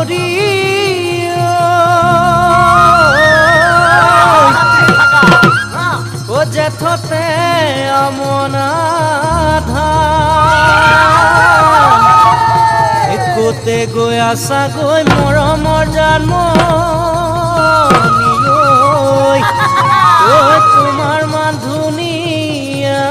ধৰি ও জেঠতে আমনা ধান একোতে গৈ আছা গৈ মৰমৰ জানমণি ঐ তোমাৰ মান ধুনীয়া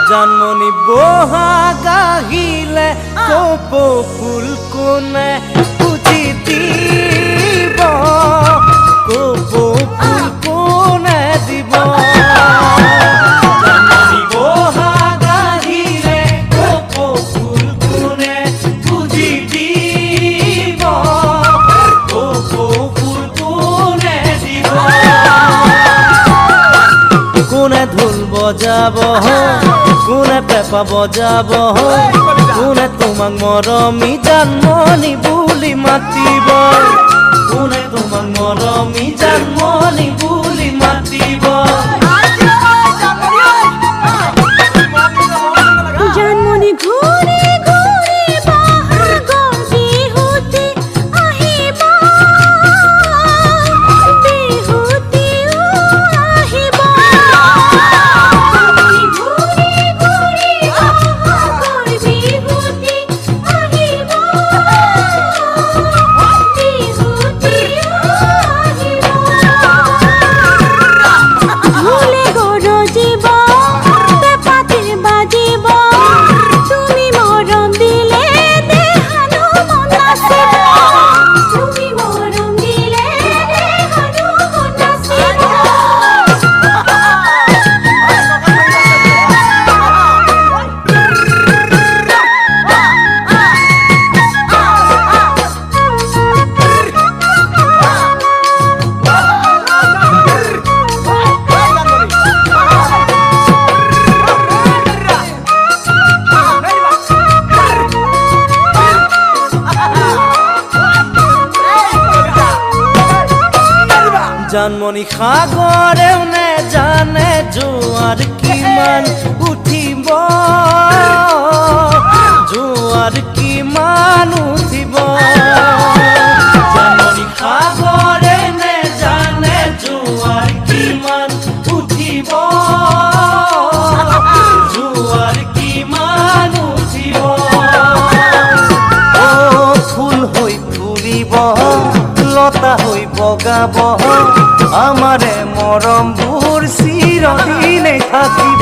জানমণি বহাগ আহিলে কপৌ ফুল কোনে পুজি দিব কপৌ ফুল কোনে দিব জানমণি বহাগ আহিলে কপৌ ফুল কোনে পুজি দিব কপৌ ফুল কোনে দিব কোনে ঢোল বজাব কোনে পেঁপা বজাব কোনে তোমাক মৰমী জানমণি বুলি মাতিব কোনে তোমাক মৰমী জানমণি বুলি মাতিব জানমণি ঘূৰি ঘূৰি বহাগৰ বিহুতে আহিব বিহুতেও আহিব জানমণি ঘূৰি ঘূৰি বহাগৰ বিহুতে আহিব বিহুতেও আহিব ঢোলে গৰজিব পেঁপাটিৰ বাজিব তুমি মৰম দিলে দেহানো মন নাচিব তুমি মৰম দিলে দেহানো মন নাচিব জানমণি সাগৰেও নেজানে জোৱাৰ কিমান উঠিব জোৱাৰ কিমান উঠিব জানমণি সাগৰে নেজানে জোৱাৰ কিমান উঠিব জোৱাৰ কিমান উঠিব ও ফুল হৈ ফুৰিব লতা হৈ বগাব আমাৰে মৰমবোৰ চিৰদিনে থাকিব।